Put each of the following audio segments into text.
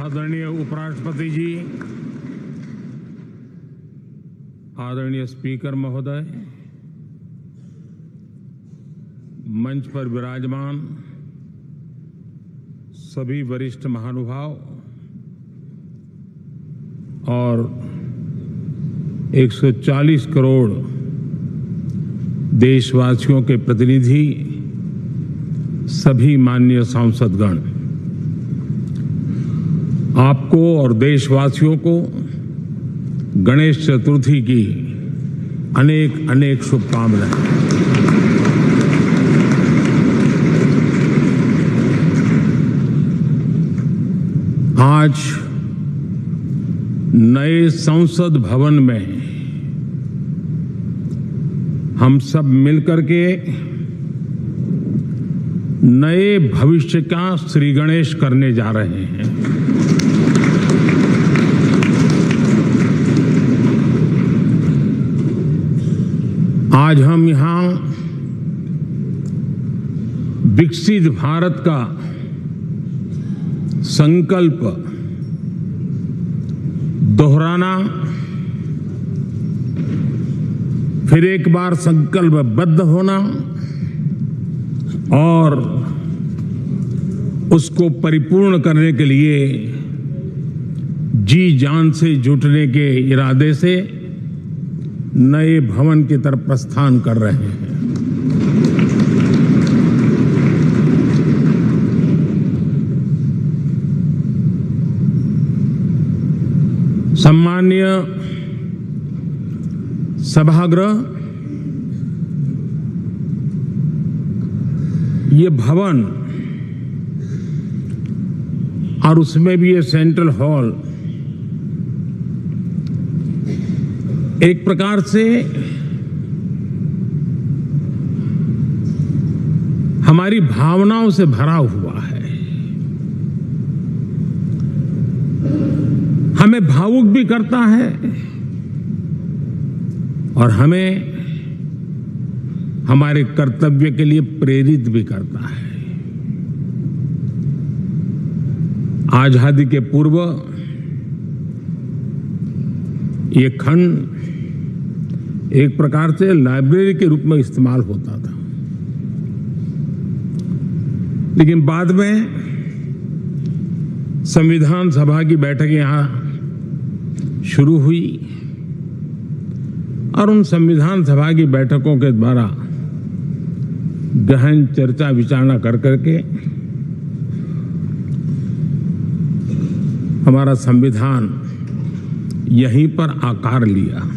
आदरणीय उपराष्ट्रपति जी, आदरणीय स्पीकर महोदय, मंच पर विराजमान सभी वरिष्ठ महानुभाव और 140 करोड़ देशवासियों के प्रतिनिधि, सभी माननीय सांसदगण, आपको और देशवासियों को गणेश चतुर्थी की अनेक अनेक शुभकामनाएं। आज नए संसद भवन में हम सब मिलकर के नए भविष्य का श्री गणेश करने जा रहे हैं। आज हम यहां विकसित भारत का संकल्प दोहराना, फिर एक बार संकल्पबद्ध होना और उसको परिपूर्ण करने के लिए जी जान से जुटने के इरादे से नए भवन की तरफ प्रस्थान कर रहे हैं। सम्माननीय सभागृह, ये भवन और उसमें भी ये सेंट्रल हॉल एक प्रकार से हमारी भावनाओं से भरा हुआ है, हमें भावुक भी करता है और हमें हमारे कर्तव्य के लिए प्रेरित भी करता है। आजादी के पूर्व ये खंड एक प्रकार से लाइब्रेरी के रूप में इस्तेमाल होता था, लेकिन बाद में संविधान सभा की बैठक यहां शुरू हुई और उन संविधान सभा की बैठकों के द्वारा गहन चर्चा विचारणा कर करके हमारा संविधान यहीं पर आकार लिया।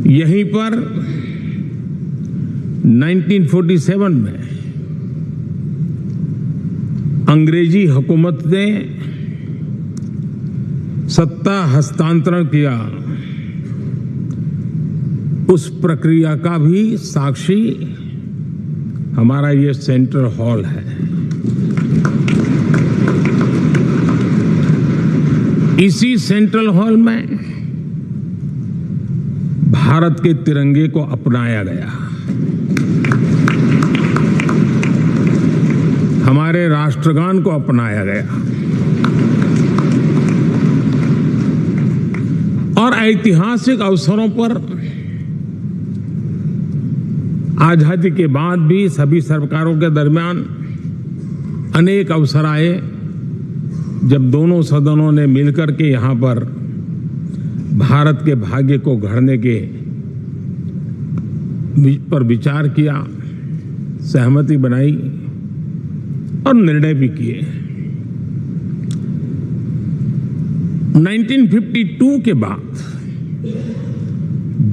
यहीं पर 1947 में अंग्रेजी हुकूमत ने सत्ता हस्तांतरण किया, उस प्रक्रिया का भी साक्षी हमारा ये सेंट्रल हॉल है। इसी सेंट्रल हॉल में भारत के तिरंगे को अपनाया गया, हमारे राष्ट्रगान को अपनाया गया और ऐतिहासिक अवसरों पर आजादी के बाद भी सभी सरकारों के दरमियान अनेक अवसर आए जब दोनों सदनों ने मिलकर के यहां पर भारत के भाग्य को गढ़ने के पर विचार किया, सहमति बनाई और निर्णय भी किए। 1952 के बाद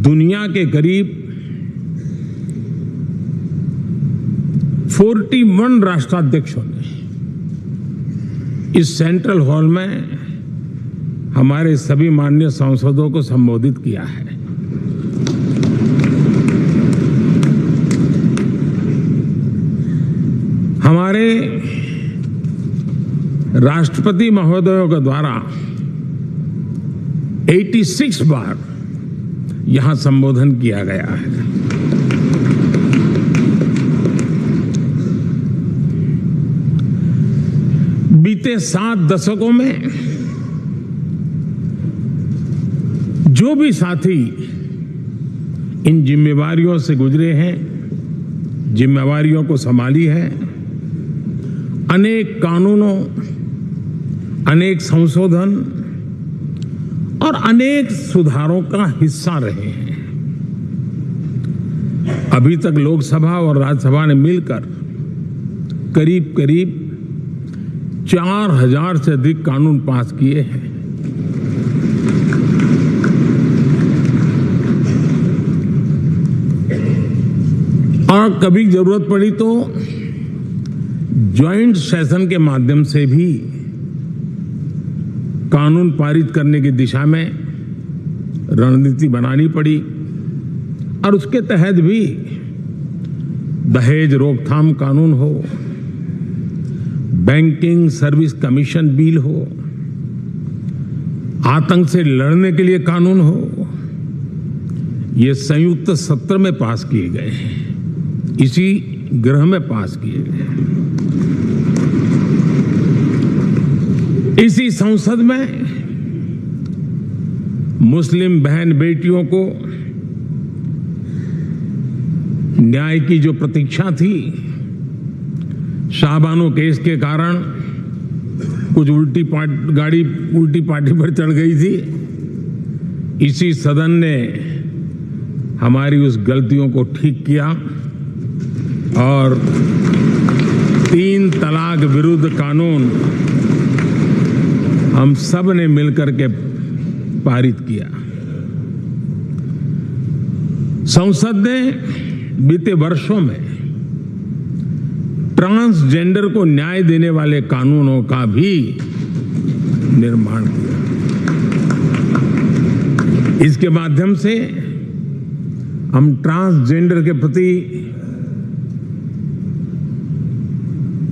दुनिया के करीब 41 राष्ट्राध्यक्षों ने इस सेंट्रल हॉल में हमारे सभी माननीय सांसदों को संबोधित किया है। हमारे राष्ट्रपति महोदयों के द्वारा 86 बार यहां संबोधन किया गया है। बीते 7 दशकों में जो भी साथी इन जिम्मेवारियों से गुजरे हैं, जिम्मेवारियों को संभाली है, अनेक कानूनों, अनेक संशोधन और अनेक सुधारों का हिस्सा रहे हैं। अभी तक लोकसभा और राज्यसभा ने मिलकर करीब करीब 4000 से अधिक कानून पास किए हैं। और कभी जरूरत पड़ी तो ज्वाइंट सेशन के माध्यम से भी कानून पारित करने की दिशा में रणनीति बनानी पड़ी और उसके तहत भी दहेज रोकथाम कानून हो, बैंकिंग सर्विस कमीशन बिल हो, आतंक से लड़ने के लिए कानून हो, ये संयुक्त सत्र में पास किए गए हैं, इसी गृह में पास किए गए। इसी संसद में मुस्लिम बहन बेटियों को न्याय की जो प्रतीक्षा थी, शाहबानो केस के कारण कुछ गाड़ी उल्टी पार्टी पर चढ़ गई थी, इसी सदन ने हमारी उस गलतियों को ठीक किया और 3 तलाक विरुद्ध कानून हम सब ने मिलकर के पारित किया। संसद ने बीते वर्षों में ट्रांसजेंडर को न्याय देने वाले कानूनों का भी निर्माण किया। इसके माध्यम से हम ट्रांसजेंडर के प्रति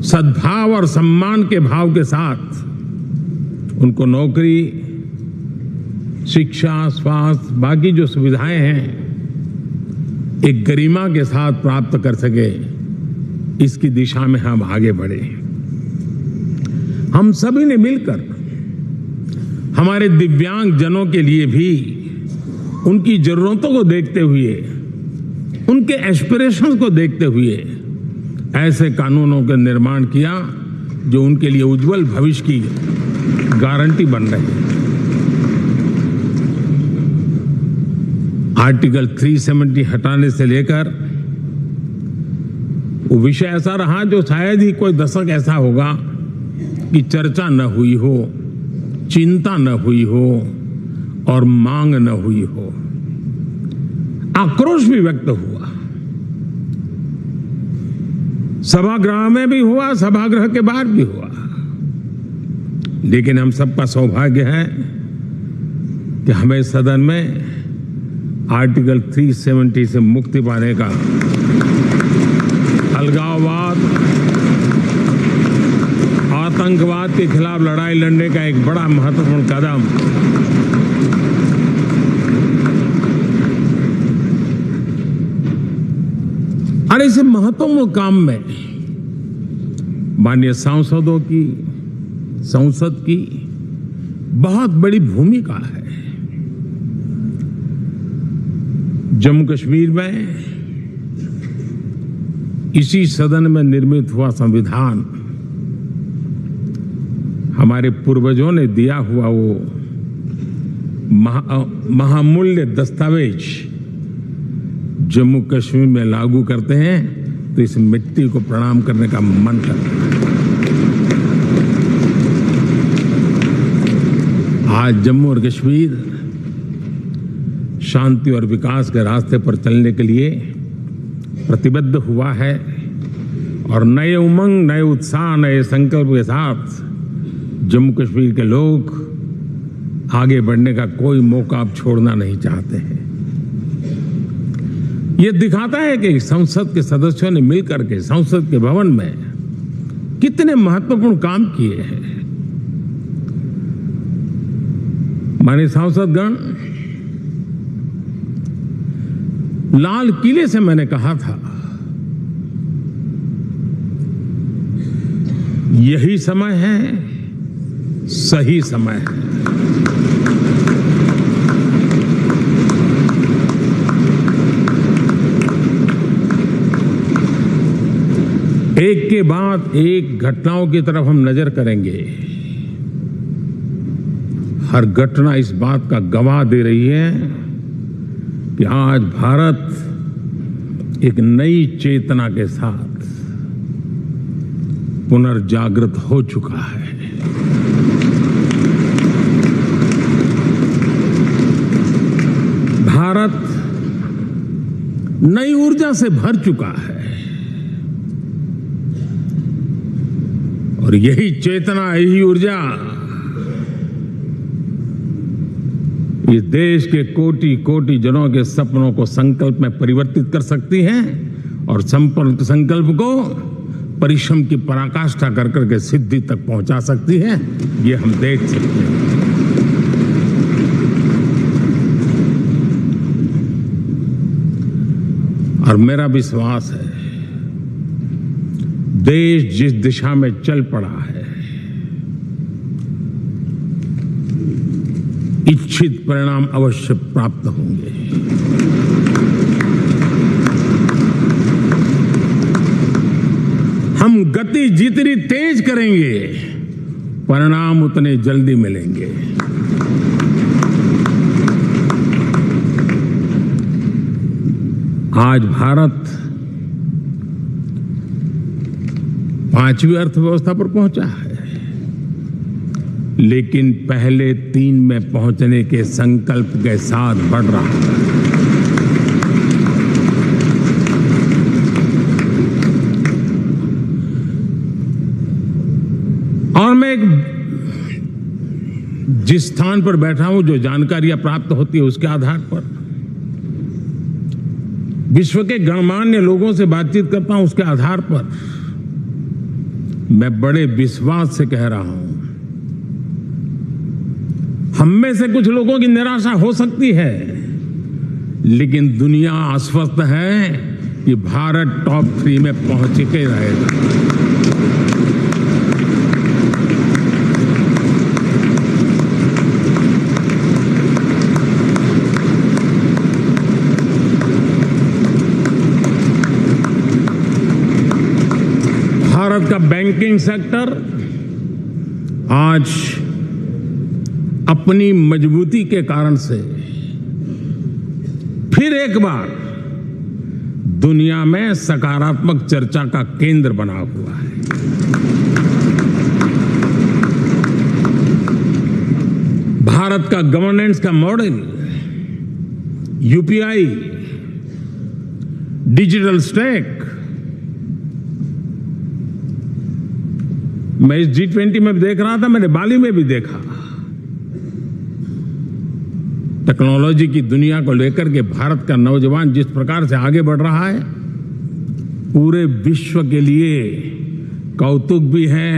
सद्भाव और सम्मान के भाव के साथ उनको नौकरी, शिक्षा, स्वास्थ्य, बाकी जो सुविधाएं हैं एक गरिमा के साथ प्राप्त कर सके, इसकी दिशा में हम आगे बढ़े। हम सभी ने मिलकर हमारे दिव्यांग जनों के लिए भी उनकी जरूरतों को देखते हुए, उनके एस्पिरेशंस को देखते हुए ऐसे कानूनों का निर्माण किया जो उनके लिए उज्जवल भविष्य की गारंटी बन रही है। आर्टिकल 370 हटाने से लेकर वो विषय ऐसा रहा जो शायद ही कोई दशक ऐसा होगा कि चर्चा न हुई हो, चिंता न हुई हो और मांग न हुई हो। आक्रोश भी व्यक्त हुआ, सभागृह में भी हुआ, सभागृह के बाहर भी हुआ, लेकिन हम सबका सौभाग्य है कि हमें सदन में आर्टिकल 370 से मुक्ति पाने का, अलगाववाद, आतंकवाद के खिलाफ लड़ाई लड़ने का एक बड़ा महत्वपूर्ण कदम और इस महत्वपूर्ण काम में माननीय सांसदों की, संसद की बहुत बड़ी भूमिका है। जम्मू कश्मीर में इसी सदन में निर्मित हुआ संविधान हमारे पूर्वजों ने दिया हुआ वो महामूल्य दस्तावेज जम्मू कश्मीर में लागू करते हैं तो इस मिट्टी को प्रणाम करने का मन करता है। आज जम्मू और कश्मीर शांति और विकास के रास्ते पर चलने के लिए प्रतिबद्ध हुआ है और नए उमंग, नए उत्साह, नए संकल्प के साथ जम्मू कश्मीर के लोग आगे बढ़ने का कोई मौका अब छोड़ना नहीं चाहते हैं। यह दिखाता है कि संसद के सदस्यों ने मिलकर के संसद के भवन में कितने महत्वपूर्ण काम किए हैं। माननीय सांसदगण, लाल किले से मैंने कहा था यही समय है सही समय है। एक के बाद एक घटनाओं की तरफ हम नजर करेंगे। हर घटना इस बात का गवाह दे रही है कि आज भारत एक नई चेतना के साथ पुनर्जागृत हो चुका है। भारत नई ऊर्जा से भर चुका है और यही चेतना, यही ऊर्जा इस देश के कोटि कोटि जनों के सपनों को संकल्प में परिवर्तित कर सकती है और संकल्प को परिश्रम की पराकाष्ठा कर करके सिद्धि तक पहुंचा सकती है। ये हम देख सकते हैं। और मेरा विश्वास है, देश जिस दिशा में चल पड़ा है, इच्छित परिणाम अवश्य प्राप्त होंगे। हम गति जितनी तेज करेंगे, परिणाम उतने जल्दी मिलेंगे। आज भारत 5वीं अर्थव्यवस्था पर पहुंचा है, लेकिन पहले 3 में पहुंचने के संकल्प के साथ बढ़ रहा है। और मैं जिस स्थान पर बैठा हूं, जो जानकारियां प्राप्त होती है, उसके आधार पर विश्व के गणमान्य लोगों से बातचीत करता हूं, उसके आधार पर मैं बड़े विश्वास से कह रहा हूं, हम में से कुछ लोगों की निराशा हो सकती है, लेकिन दुनिया आश्वस्त है कि भारत टॉप 3 में पहुंच के रहेगा। भारत का बैंकिंग सेक्टर आज अपनी मजबूती के कारण से फिर एक बार दुनिया में सकारात्मक चर्चा का केंद्र बना हुआ है। भारत का गवर्नेंस का मॉडल, यूपीआई, डिजिटल स्टैक, मैं इस G20 में देख रहा था, मैंने बाली में भी देखा। टेक्नोलॉजी की दुनिया को लेकर के भारत का नौजवान जिस प्रकार से आगे बढ़ रहा है, पूरे विश्व के लिए कौतुक भी है,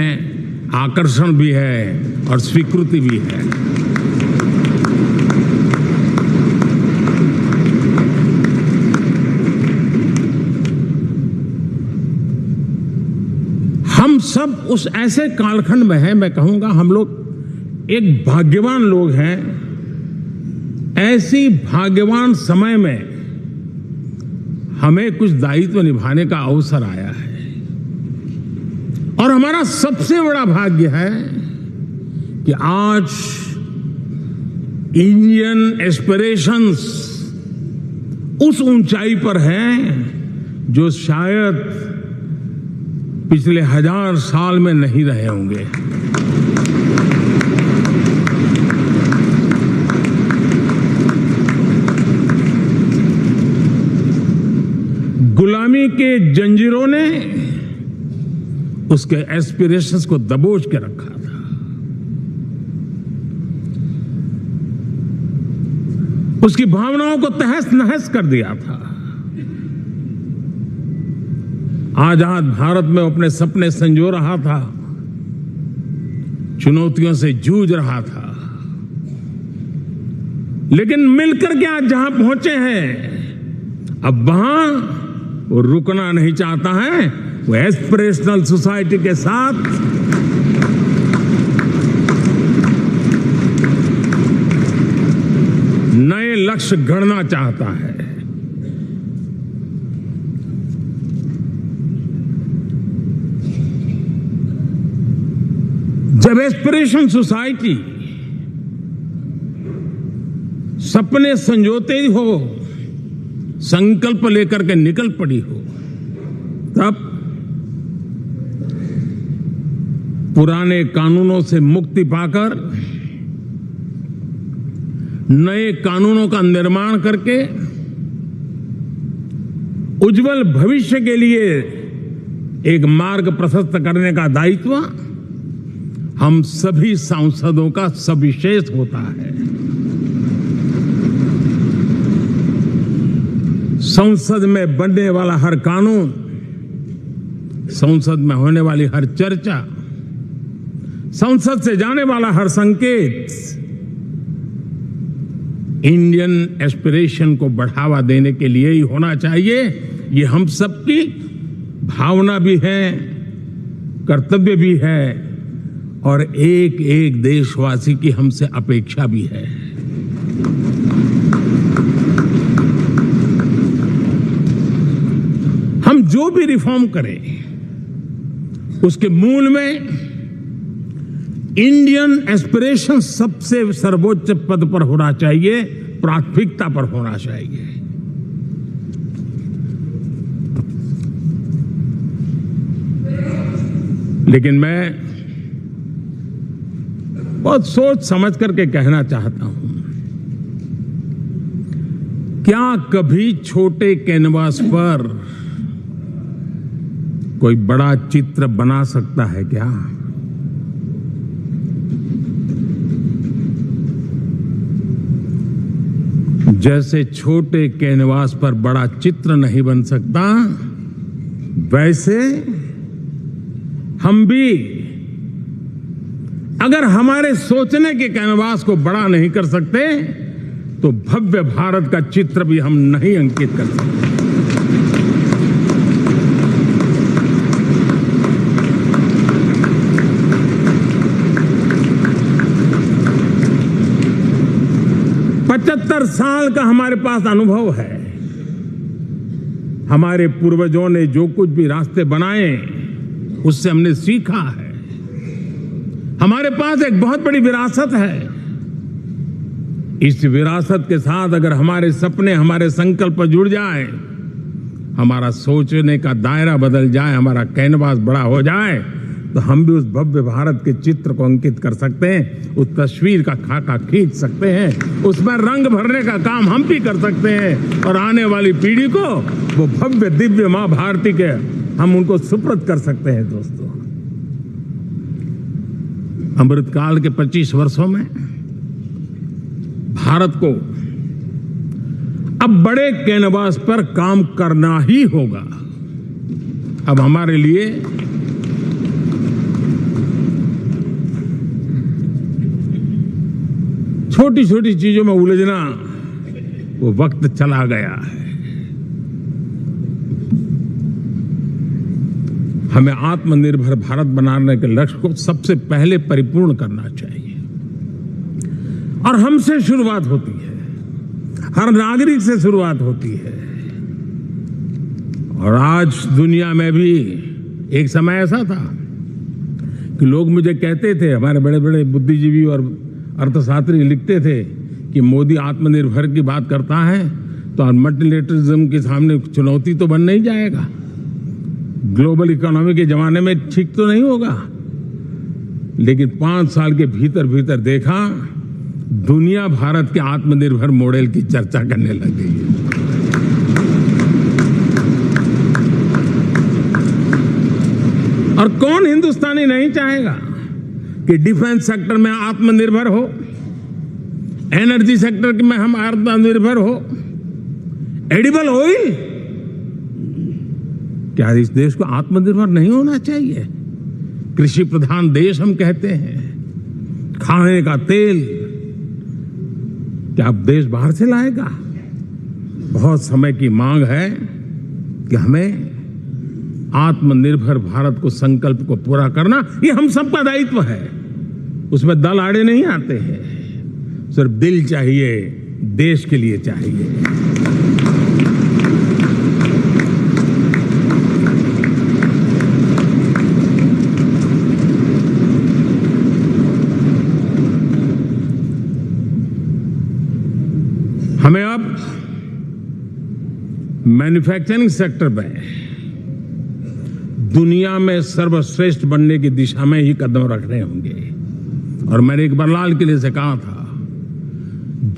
आकर्षण भी है और स्वीकृति भी है। हम सब उस ऐसे कालखंड में हैं, मैं कहूंगा हम लोग एक भाग्यवान लोग हैं। ऐसी भाग्यवान समय में हमें कुछ दायित्व निभाने का अवसर आया है और हमारा सबसे बड़ा भाग्य है कि आज इंडियन एस्पिरेशंस उस ऊंचाई पर हैं जो शायद पिछले 1000 साल में नहीं रहे होंगे। गुलामी के जंजीरों ने उसके एस्पिरेशंस को दबोच के रखा था। उसकी भावनाओं को तहस नहस कर दिया था। आजाद भारत में अपने सपने संजो रहा था, चुनौतियों से जूझ रहा था, लेकिन मिलकर के आज जहां पहुंचे हैं, अब वहां वो रुकना नहीं चाहता है। वो एस्पिरेशनल सोसाइटी के साथ लक्ष्य गढ़ना चाहता है। जब एस्पिरेशन सोसाइटी सपने संजोते हो, संकल्प लेकर के निकल पड़ी हो, तब पुराने कानूनों से मुक्ति पाकर नए कानूनों का निर्माण करके उज्जवल भविष्य के लिए एक मार्ग प्रशस्त करने का दायित्व हम सभी सांसदों का सविशेष होता है। संसद में बनने वाला हर कानून, संसद में होने वाली हर चर्चा, संसद से जाने वाला हर संकेत इंडियन एस्पिरेशन को बढ़ावा देने के लिए ही होना चाहिए। ये हम सबकी भावना भी है, कर्तव्य भी है और एक एक देशवासी की हमसे अपेक्षा भी है। हम जो भी रिफॉर्म करें उसके मूल में इंडियन एस्पिरेशन सबसे सर्वोच्च पद पर होना चाहिए, प्राथमिकता पर होना चाहिए। लेकिन मैं बहुत सोच समझ करके कहना चाहता हूं, क्या कभी छोटे कैनवास पर कोई बड़ा चित्र बना सकता है क्या? जैसे छोटे कैनवास पर बड़ा चित्र नहीं बन सकता, वैसे हम भी अगर हमारे सोचने के कैनवास को बड़ा नहीं कर सकते तो भव्य भारत का चित्र भी हम नहीं अंकित कर सकते। साल का हमारे पास अनुभव है। हमारे पूर्वजों ने जो कुछ भी रास्ते बनाए उससे हमने सीखा है। हमारे पास एक बहुत बड़ी विरासत है। इस विरासत के साथ अगर हमारे सपने, हमारे संकल्प जुड़ जाए, हमारा सोचने का दायरा बदल जाए, हमारा कैनवास बड़ा हो जाए, तो हम भी उस भव्य भारत के चित्र को अंकित कर सकते हैं, उस तस्वीर का खाका खींच सकते हैं, उसमें रंग भरने का काम हम भी कर सकते हैं और आने वाली पीढ़ी को वो भव्य दिव्य मां भारती के हम उनको सुपुर्द कर सकते हैं। दोस्तों, अमृतकाल के 25 वर्षों में भारत को अब बड़े कैनवास पर काम करना ही होगा। अब हमारे लिए छोटी छोटी चीजों में उलझना वो वक्त चला गया है। हमें आत्मनिर्भर भारत बनाने के लक्ष्य को सबसे पहले परिपूर्ण करना चाहिए और हमसे शुरुआत होती है, हर नागरिक से शुरुआत होती है। और आज दुनिया में भी एक समय ऐसा था कि लोग मुझे कहते थे, हमारे बड़े बड़े बुद्धिजीवी और अर्थशास्त्री लिखते थे कि मोदी आत्मनिर्भर की बात करता है तो मल्टीलेटरलिज्म के सामने चुनौती तो बन नहीं जाएगा, ग्लोबल इकोनॉमी के जमाने में ठीक तो नहीं होगा। लेकिन 5 साल के भीतर भीतर देखा दुनिया भारत के आत्मनिर्भर मॉडल की चर्चा करने लग गई है। और कौन हिंदुस्तानी नहीं चाहेगा कि डिफेंस सेक्टर में आत्मनिर्भर हो, एनर्जी सेक्टर में हम आत्मनिर्भर हो, एडिबल ऑयल, क्या इस देश को आत्मनिर्भर नहीं होना चाहिए? कृषि प्रधान देश हम कहते हैं, खाने का तेल क्या अब देश बाहर से लाएगा? बहुत समय की मांग है कि हमें आत्मनिर्भर भारत को संकल्प को पूरा करना ये हम सबका दायित्व है। उसमें दल आड़े नहीं आते हैं, सिर्फ दिल चाहिए, देश के लिए चाहिए। हमें अब मैन्युफैक्चरिंग सेक्टर में दुनिया में सर्वश्रेष्ठ बनने की दिशा में ही कदम रखने होंगे। और मैंने इकबाल लाल किले से कहा था,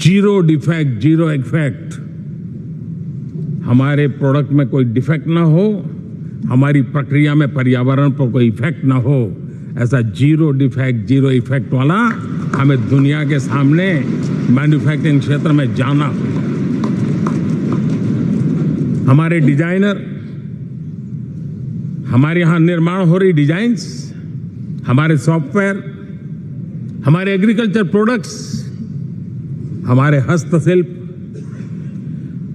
जीरो डिफेक्ट जीरो इफेक्ट। हमारे प्रोडक्ट में कोई डिफेक्ट ना हो, हमारी प्रक्रिया में पर्यावरण पर कोई इफेक्ट ना हो, ऐसा जीरो डिफेक्ट जीरो इफेक्ट वाला हमें दुनिया के सामने मैन्युफैक्चरिंग क्षेत्र में जाना होगा। हमारे डिजाइनर, हमारे यहां निर्माण हो रही डिजाइन्स, हमारे सॉफ्टवेयर, हमारे एग्रीकल्चर प्रोडक्ट्स, हमारे हस्तशिल्प,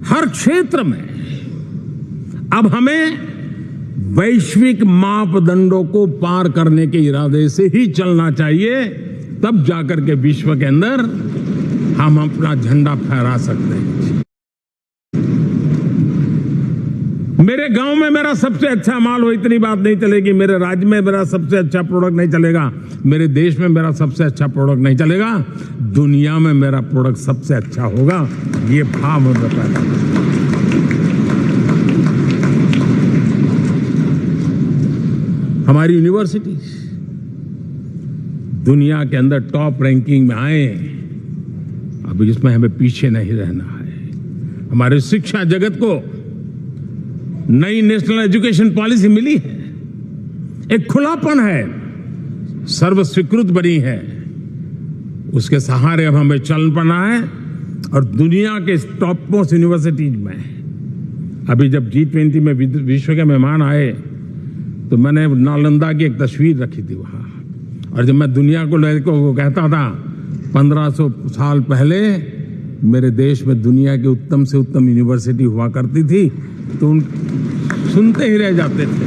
हर क्षेत्र में अब हमें वैश्विक मापदंडों को पार करने के इरादे से ही चलना चाहिए। तब जाकर के विश्व के अंदर हम अपना झंडा फहरा सकते हैं। मेरे गांव में मेरा सबसे अच्छा माल हो, इतनी बात नहीं चलेगी। मेरे राज्य में मेरा सबसे अच्छा प्रोडक्ट नहीं चलेगा, मेरे देश में मेरा सबसे अच्छा प्रोडक्ट नहीं चलेगा, दुनिया में मेरा प्रोडक्ट सबसे अच्छा होगा। ये भाव हमें पैदा करना। हमारी यूनिवर्सिटीज दुनिया के अंदर टॉप रैंकिंग में आए, अभी इसमें हमें पीछे नहीं रहना है। हमारे शिक्षा जगत को नई नेशनल एजुकेशन पॉलिसी मिली है, एक खुलापन है, सर्व स्वीकृत बनी है। उसके सहारे अब हमें चल पड़ना है। और दुनिया के टॉप मोस्ट यूनिवर्सिटीज में अभी जब G20 में विश्व के मेहमान आए तो मैंने नालंदा की एक तस्वीर रखी थी वहां। और जब मैं दुनिया को कहता था 1500 साल पहले मेरे देश में दुनिया की उत्तम से उत्तम यूनिवर्सिटी हुआ करती थी, तो उन सुनते ही रह जाते थे।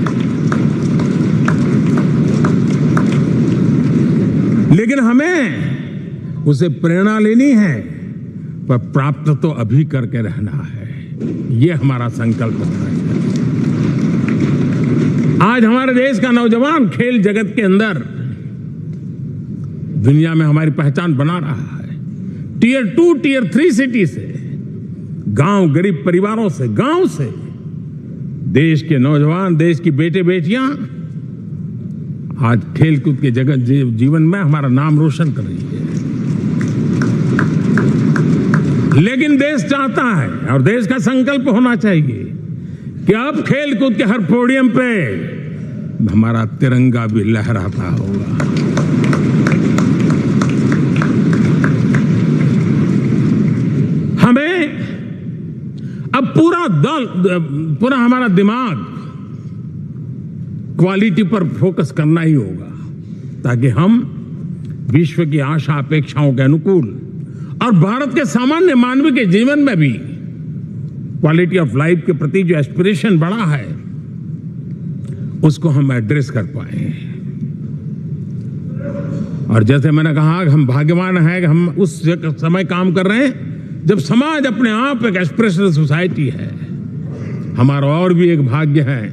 लेकिन हमें उसे प्रेरणा लेनी है, पर प्राप्त तो अभी करके रहना है। ये हमारा संकल्प है। आज हमारे देश का नौजवान खेल जगत के अंदर दुनिया में हमारी पहचान बना रहा है। टियर 2 टियर 3 सिटी से, गांव गरीब परिवारों से, गांव से देश के नौजवान, देश की बेटे बेटियां आज खेलकूद के जगत जीवन में हमारा नाम रोशन कर रही है। लेकिन देश चाहता है और देश का संकल्प होना चाहिए कि अब खेलकूद के हर पोडियम पे हमारा तिरंगा भी लहराता होगा। हमें अब पूरा हमारा दिमाग क्वालिटी पर फोकस करना ही होगा, ताकि हम विश्व की आशा अपेक्षाओं के अनुकूल और भारत के सामान्य मानव के जीवन में भी क्वालिटी ऑफ लाइफ के प्रति जो एस्पिरेशन बढ़ा है उसको हम एड्रेस कर पाए। और जैसे मैंने कहा कि हम भाग्यवान हैं कि हम उस समय काम कर रहे हैं जब समाज अपने आप एक एस्पिरेशनल सोसाइटी है। हमारा और भी एक भाग्य है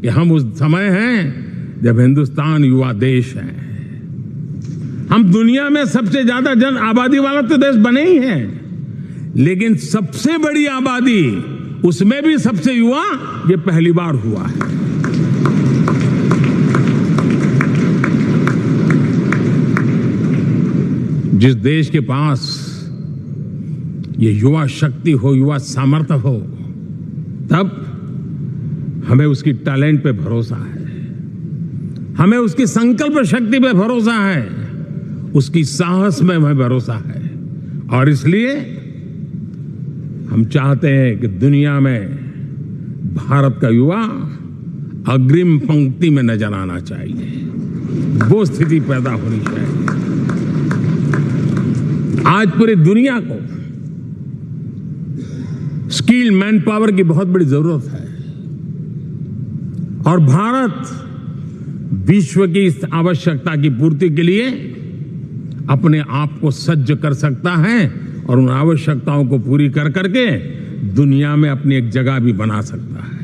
कि हम उस समय हैं जब हिंदुस्तान युवा देश है। हम दुनिया में सबसे ज्यादा जन आबादी वाला तो देश बने ही हैं, लेकिन सबसे बड़ी आबादी, उसमें भी सबसे युवा, ये पहली बार हुआ है। जिस देश के पास ये युवा शक्ति हो, युवा सामर्थ्य हो, तब हमें उसकी टैलेंट पे भरोसा है, हमें उसकी संकल्प शक्ति पे भरोसा है, उसकी साहस में हमें भरोसा है। और इसलिए हम चाहते हैं कि दुनिया में भारत का युवा अग्रिम पंक्ति में नजर आना चाहिए, वो स्थिति पैदा होनी चाहिए। आज पूरी दुनिया को स्किल मैन पावर की बहुत बड़ी जरूरत है और भारत विश्व की इस आवश्यकता की पूर्ति के लिए अपने आप को सज्ज कर सकता है और उन आवश्यकताओं को पूरी कर करके दुनिया में अपनी एक जगह भी बना सकता है।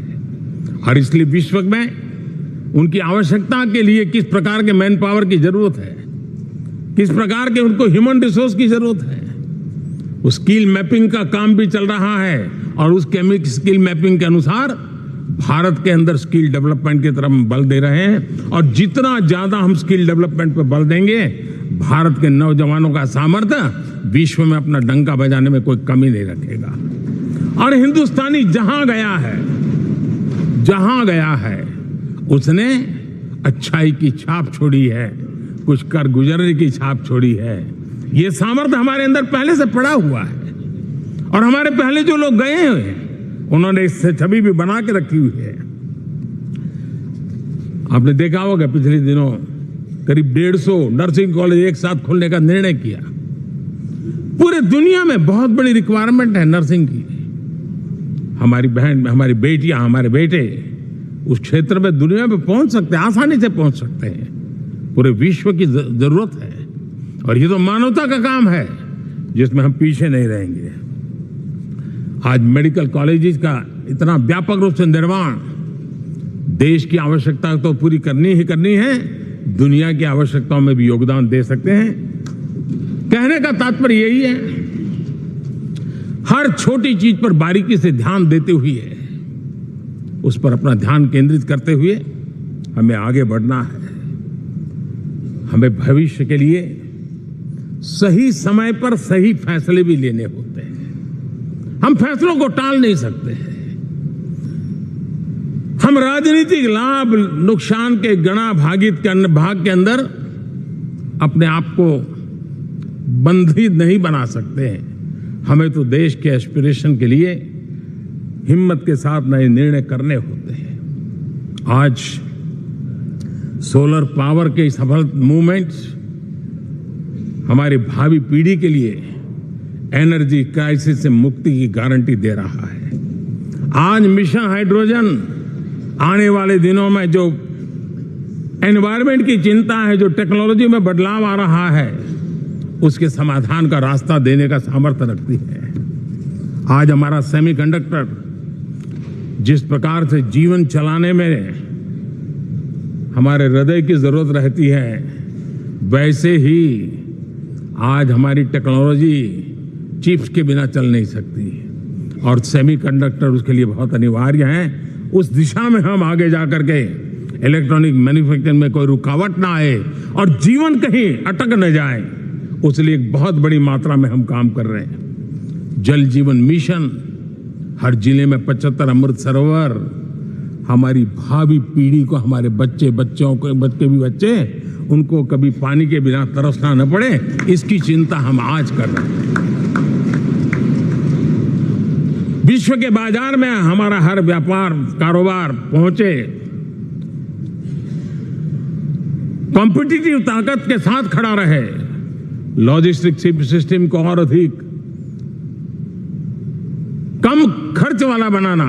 और इसलिए विश्व में उनकी आवश्यकता के लिए किस प्रकार के मैन पावर की जरूरत है, किस प्रकार के उनको ह्यूमन रिसोर्स की जरूरत है, उस स्किल मैपिंग का काम भी चल रहा है। और उस स्किल मैपिंग के अनुसार भारत के अंदर स्किल डेवलपमेंट की तरफ हम बल दे रहे हैं। और जितना ज्यादा हम स्किल डेवलपमेंट पर बल देंगे, भारत के नौजवानों का सामर्थ्य विश्व में अपना डंका बजाने में कोई कमी नहीं रखेगा। और हिंदुस्तानी जहां गया है उसने अच्छाई की छाप छोड़ी है, कुछ कर गुजरने की छाप छोड़ी है। ये सामर्थ्य हमारे अंदर पहले से पड़ा हुआ है। और हमारे पहले जो लोग गए हैं उन्होंने इससे छवि भी बना के रखी हुई है। आपने देखा होगा पिछले दिनों करीब 150 नर्सिंग कॉलेज एक साथ खोलने का निर्णय किया। पूरे दुनिया में बहुत बड़ी रिक्वायरमेंट है नर्सिंग की। हमारी बहन, हमारी बेटियां, हमारे बेटे उस क्षेत्र में दुनिया में पहुंच सकते हैं, आसानी से पहुंच सकते हैं। पूरे विश्व की जरूरत है और ये तो मानवता का काम है जिसमें हम पीछे नहीं रहेंगे। आज मेडिकल कॉलेजेस का इतना व्यापक रूप से निर्माण देश की आवश्यकता तो पूरी करनी ही करनी है, दुनिया की आवश्यकताओं में भी योगदान दे सकते हैं। कहने का तात्पर्य यही है, हर छोटी चीज पर बारीकी से ध्यान देते हुए, उस पर अपना ध्यान केंद्रित करते हुए हमें आगे बढ़ना है। हमें भविष्य के लिए सही समय पर सही फैसले भी लेने होते हैं। हम फैसलों को टाल नहीं सकते हैं। हम राजनीतिक लाभ नुकसान के गणा भागित के भाग के अंदर अपने आप को बंधी नहीं बना सकते हैं। हमें तो देश के एस्पिरेशन के लिए हिम्मत के साथ नए निर्णय करने होते हैं। आज सोलर पावर के सफल मूवमेंट्स हमारी भावी पीढ़ी के लिए एनर्जी क्राइसिस से मुक्ति की गारंटी दे रहा है। आज मिशन हाइड्रोजन आने वाले दिनों में जो एनवायरमेंट की चिंता है, जो टेक्नोलॉजी में बदलाव आ रहा है, उसके समाधान का रास्ता देने का सामर्थ्य रखती है। आज हमारा सेमीकंडक्टर जिस प्रकार से जीवन चलाने में हमारे हृदय की जरूरत रहती है, वैसे ही आज हमारी टेक्नोलॉजी चिप्स के बिना चल नहीं सकती और सेमीकंडक्टर उसके लिए बहुत अनिवार्य है। उस दिशा में हम आगे जाकर के इलेक्ट्रॉनिक मैन्युफैक्चरिंग में कोई रुकावट ना आए और जीवन कहीं अटक न जाए, उसके लिए एक बहुत बड़ी मात्रा में हम काम कर रहे हैं। जल जीवन मिशन, हर जिले में 75 अमृत सरोवर, हमारी भावी पीढ़ी को, हमारे बच्चों को, बच्चे उनको कभी पानी के बिना तरसना न पड़े, इसकी चिंता हम आज कर रहे हैं। विश्व के बाजार में हमारा हर व्यापार कारोबार पहुंचे, कॉम्पिटिटिव ताकत के साथ खड़ा रहे, लॉजिस्टिक सिस्टम को और अधिक कम खर्च वाला बनाना,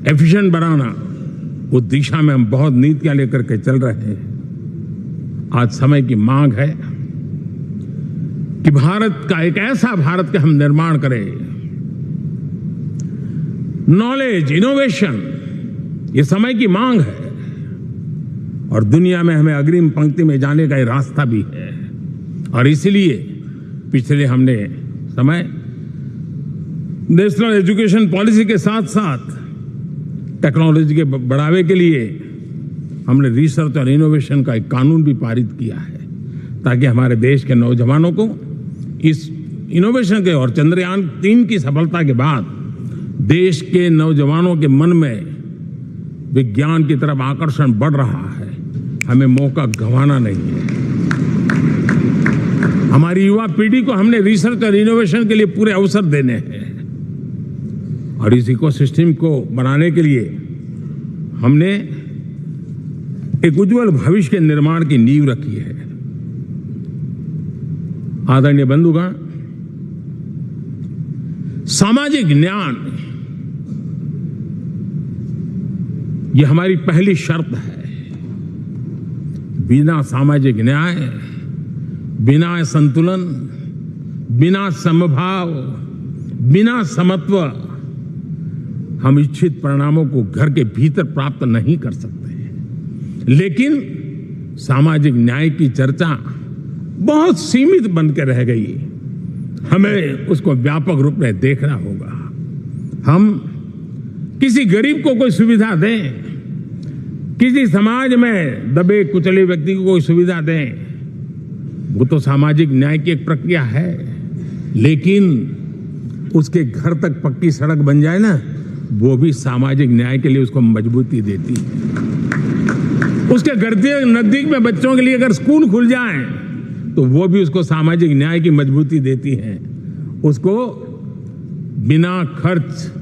एफिशिएंट बनाना, उस दिशा में हम बहुत नीतियां लेकर के चल रहे हैं। आज समय की मांग है कि भारत का एक ऐसा भारत का हम निर्माण करें। नॉलेज, इनोवेशन, ये समय की मांग है और दुनिया में हमें अग्रिम पंक्ति में जाने का ये रास्ता भी है। और इसीलिए पिछले हमने समय नेशनल एजुकेशन पॉलिसी के साथ साथ टेक्नोलॉजी के बढ़ावे के लिए हमने रिसर्च और इनोवेशन का एक कानून भी पारित किया है, ताकि हमारे देश के नौजवानों को इस इनोवेशन के और चंद्रयान 3 की सफलता के बाद देश के नौजवानों के मन में विज्ञान की तरफ आकर्षण बढ़ रहा है। हमें मौका गंवाना नहीं है। हमारी युवा पीढ़ी को हमने रिसर्च और इनोवेशन के लिए पूरे अवसर देने हैं और इस इकोसिस्टम को बनाने के लिए हमने एक उज्जवल भविष्य के निर्माण की नींव रखी है। आदरणीय बंधुगण, सामाजिक न्याय ये हमारी पहली शर्त है। बिना सामाजिक न्याय, बिना संतुलन, बिना समभाव, बिना समत्व हम इच्छित परिणामों को घर के भीतर प्राप्त नहीं कर सकते। लेकिन सामाजिक न्याय की चर्चा बहुत सीमित बन के रह गई। हमें उसको व्यापक रूप में देखना होगा। हम किसी गरीब को कोई सुविधा दें, किसी समाज में दबे कुचले व्यक्ति को कोई सुविधा दें, वो तो सामाजिक न्याय की एक प्रक्रिया है। लेकिन उसके घर तक पक्की सड़क बन जाए ना, वो भी सामाजिक न्याय के लिए उसको मजबूती देती है। उसके घर के नजदीक में बच्चों के लिए अगर स्कूल खुल जाए तो वो भी उसको सामाजिक न्याय की मजबूती देती है। उसको बिना खर्च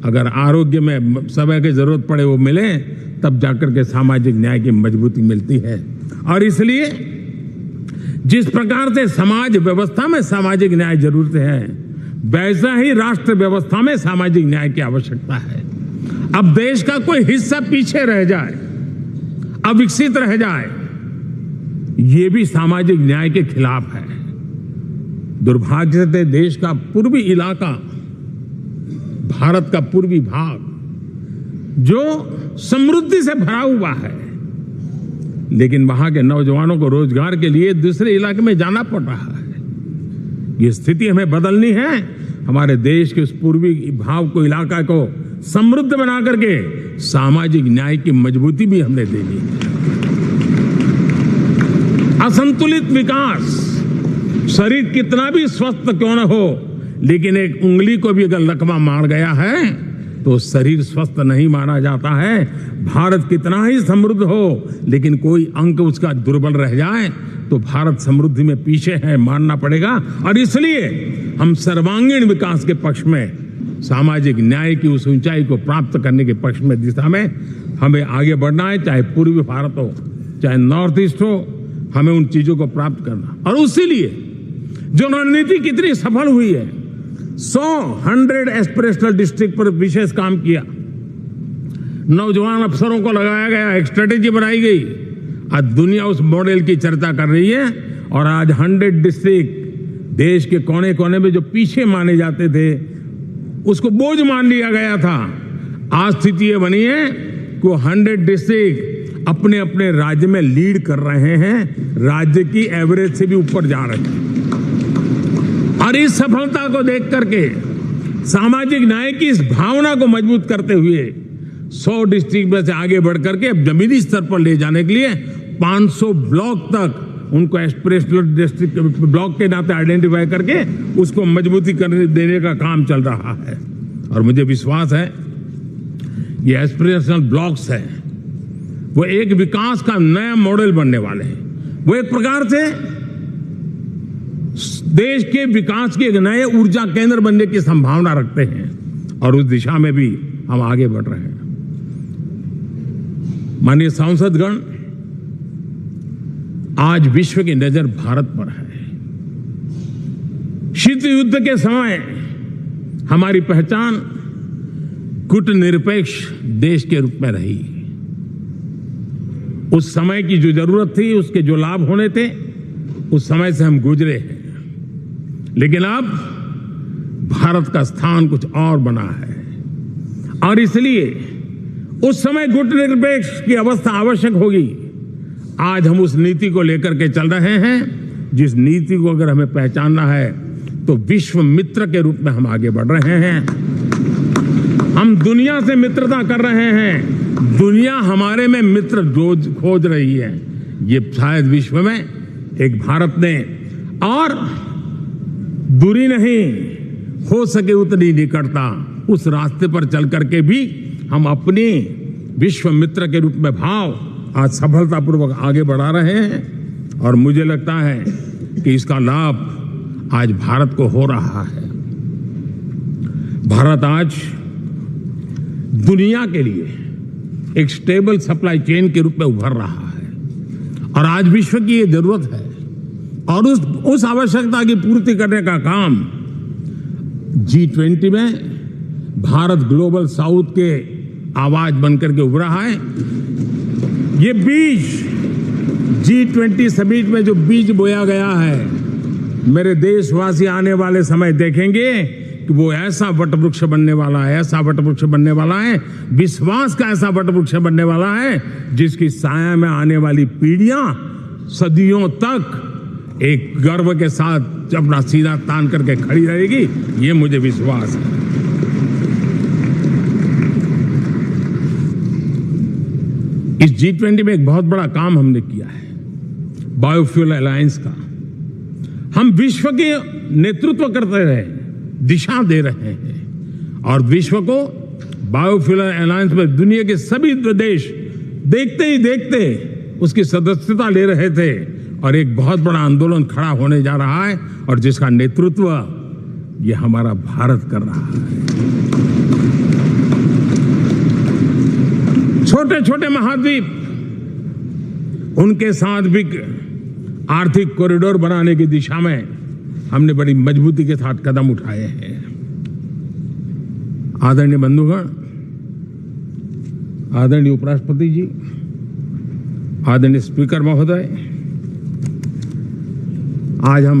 अगर आरोग्य में समय की जरूरत पड़े वो मिले, तब जाकर के सामाजिक न्याय की मजबूती मिलती है। और इसलिए जिस प्रकार से समाज व्यवस्था में सामाजिक न्याय जरूरत है, वैसा ही राष्ट्र व्यवस्था में सामाजिक न्याय की आवश्यकता है। अब देश का कोई हिस्सा पीछे रह जाए, अविकसित रह जाए, ये भी सामाजिक न्याय के खिलाफ है। दुर्भाग्य से देश का पूर्वी इलाका, भारत का पूर्वी भाग जो समृद्धि से भरा हुआ है, लेकिन वहां के नौजवानों को रोजगार के लिए दूसरे इलाके में जाना पड़ रहा है। ये स्थिति हमें बदलनी है। हमारे देश के उस पूर्वी भाव को, इलाका को समृद्ध बना करके सामाजिक न्याय की मजबूती भी हमने देनी है। असंतुलित विकास, शरीर कितना भी स्वस्थ क्यों न हो, लेकिन एक उंगली को भी अगर लकवा मार गया है तो शरीर स्वस्थ नहीं माना जाता है। भारत कितना ही समृद्ध हो, लेकिन कोई अंग उसका दुर्बल रह जाए तो भारत समृद्धि में पीछे है, मानना पड़ेगा। और इसलिए हम सर्वांगीण विकास के पक्ष में, सामाजिक न्याय की उस ऊंचाई को प्राप्त करने के पक्ष में, दिशा में हमें आगे बढ़ना है। चाहे पूर्वी भारत हो, चाहे नॉर्थ ईस्ट हो, हमें उन चीजों को प्राप्त करना। और उसी लिए जो रणनीति कितनी सफल हुई है, 100 एस्पिरेशनल डिस्ट्रिक्ट पर विशेष काम किया, नौजवान अफसरों को लगाया गया, एक स्ट्रेटेजी बनाई गई। आज दुनिया उस मॉडल की चर्चा कर रही है। और आज 100 डिस्ट्रिक्ट, देश के कोने कोने में जो पीछे माने जाते थे, उसको बोझ मान लिया गया था। आज स्थिति ये बनी है कि 100 डिस्ट्रिक्ट अपने अपने राज्य में लीड कर रहे हैं, राज्य की एवरेज से भी ऊपर जा रहे हैं। और इस सफलता को देख करके, सामाजिक न्याय की इस भावना को मजबूत करते हुए 100 डिस्ट्रिक्ट में से आगे बढ़ करके अब जमीनी स्तर पर ले जाने के लिए 500 ब्लॉक तक उनको एस्पिरेशनल डिस्ट्रिक्ट ब्लॉक के नाते आइडेंटिफाई करके उसको मजबूती करने देने का काम चल रहा है। और मुझे विश्वास है ये एस्पिरेशनल ब्लॉक्स है, वो एक विकास का नया मॉडल बनने वाले हैं। वो एक प्रकार से देश के विकास के एक नए ऊर्जा केंद्र बनने की संभावना रखते हैं। और उस दिशा में भी हम आगे बढ़ रहे हैं। माननीय सांसदगण, आज विश्व की नजर भारत पर है। शीत युद्ध के समय हमारी पहचान कूटनिरपेक्ष देश के रूप में रही। उस समय की जो जरूरत थी, उसके जो लाभ होने थे, उस समय से हम गुजरे हैं। लेकिन अब भारत का स्थान कुछ और बना है। और इसलिए उस समय कूटनिरपेक्ष की अवस्था आवश्यक होगी। आज हम उस नीति को लेकर के चल रहे हैं, जिस नीति को अगर हमें पहचानना है तो विश्व मित्र के रूप में हम आगे बढ़ रहे हैं। हम दुनिया से मित्रता कर रहे हैं, दुनिया हमारे में मित्र खोज रही है। ये शायद विश्व में एक भारत ने, और दूरी नहीं, हो सके उतनी निकटता, उस रास्ते पर चल करके भी हम अपने विश्व मित्र के रूप में भाव आज सफलतापूर्वक आगे बढ़ा रहे हैं। और मुझे लगता है कि इसका लाभ आज भारत को हो रहा है। भारत आज दुनिया के लिए एक स्टेबल सप्लाई चेन के रूप में उभर रहा है। और आज विश्व की ये जरूरत है। और उस आवश्यकता की पूर्ति करने का काम G20 में भारत ग्लोबल साउथ के आवाज बनकर के उभरा है। ये बीज G20 समिट में जो बीज बोया गया है, मेरे देशवासी आने वाले समय देखेंगे कि वो ऐसा वटवृक्ष बनने वाला है, ऐसा वटवृक्ष बनने वाला है, विश्वास का ऐसा वटवृक्ष बनने वाला है जिसकी साया में आने वाली पीढ़ियां सदियों तक एक गर्व के साथ अपना सीना तान करके खड़ी रहेगी। ये मुझे विश्वास है। इस G20 में एक बहुत बड़ा काम हमने किया है, बायोफ्यूल अलायंस का। हम विश्व के नेतृत्व करते रहे, दिशा दे रहे हैं और विश्व को बायोफ्यूल अलायंस में दुनिया के सभी देश देखते ही देखते उसकी सदस्यता ले रहे थे और एक बहुत बड़ा आंदोलन खड़ा होने जा रहा है और जिसका नेतृत्व ये हमारा भारत कर रहा है। छोटे छोटे महाद्वीप, उनके साथ भी आर्थिक कॉरिडोर बनाने की दिशा में हमने बड़ी मजबूती के साथ कदम उठाए हैं। आदरणीय बंधुगण, आदरणीय उपराष्ट्रपति जी, आदरणीय स्पीकर महोदय, आज हम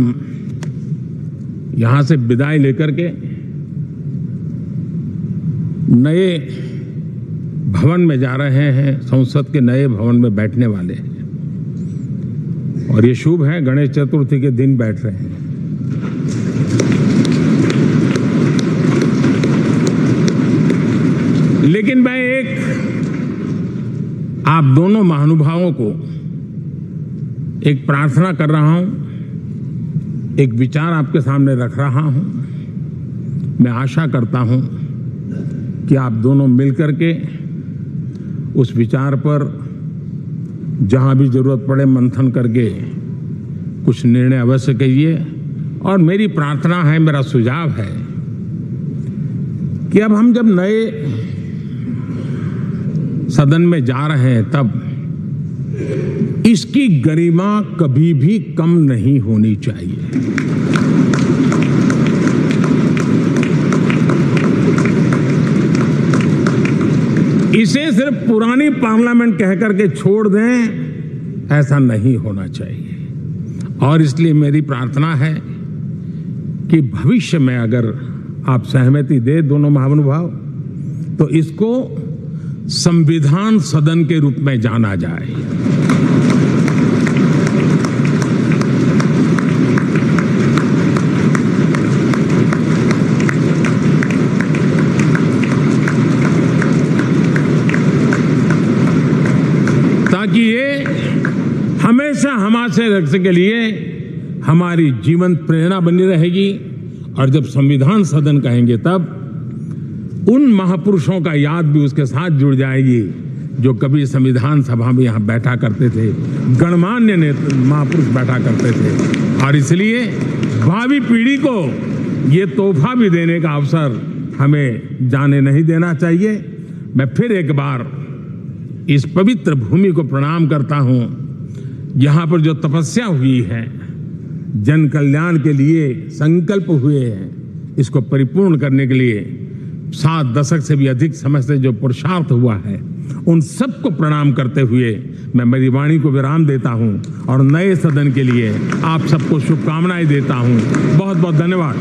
यहां से विदाई लेकर के नए भवन में जा रहे हैं, संसद के नए भवन में बैठने वाले हैं और ये शुभ है, गणेश चतुर्थी के दिन बैठ रहे हैं। लेकिन मैं एक आप दोनों महानुभावों को एक प्रार्थना कर रहा हूं, एक विचार आपके सामने रख रहा हूं। मैं आशा करता हूं कि आप दोनों मिलकर के उस विचार पर जहां भी जरूरत पड़े मंथन करके कुछ निर्णय अवश्य कीजिए। और मेरी प्रार्थना है, मेरा सुझाव है कि अब हम जब नए सदन में जा रहे हैं तब इसकी गरिमा कभी भी कम नहीं होनी चाहिए। इसे सिर्फ पुरानी पार्लियामेंट कह करके छोड़ दें, ऐसा नहीं होना चाहिए। और इसलिए मेरी प्रार्थना है कि भविष्य में अगर आप सहमति दे दोनों महानुभाव, तो इसको संविधान सदन के रूप में जाना जाए। ताकि ये हमेशा हमारे रक्षक के लिए हमारी जीवन प्रेरणा बनी रहेगी। और जब संविधान सदन कहेंगे तब उन महापुरुषों का याद भी उसके साथ जुड़ जाएगी जो कभी संविधान सभा में यहां बैठा करते थे, गणमान्य महापुरुष बैठा करते थे। और इसलिए भावी पीढ़ी को ये तोहफा भी देने का अवसर हमें जाने नहीं देना चाहिए। मैं फिर एक बार इस पवित्र भूमि को प्रणाम करता हूं। यहां पर जो तपस्या हुई है, जन कल्याण के लिए संकल्प हुए हैं, इसको परिपूर्ण करने के लिए 7 दशक से भी अधिक समय से जो पुरुषार्थ हुआ है, उन सबको प्रणाम करते हुए मैं मेरी वाणी को विराम देता हूं और नए सदन के लिए आप सबको शुभकामनाएं देता हूं। बहुत बहुत धन्यवाद।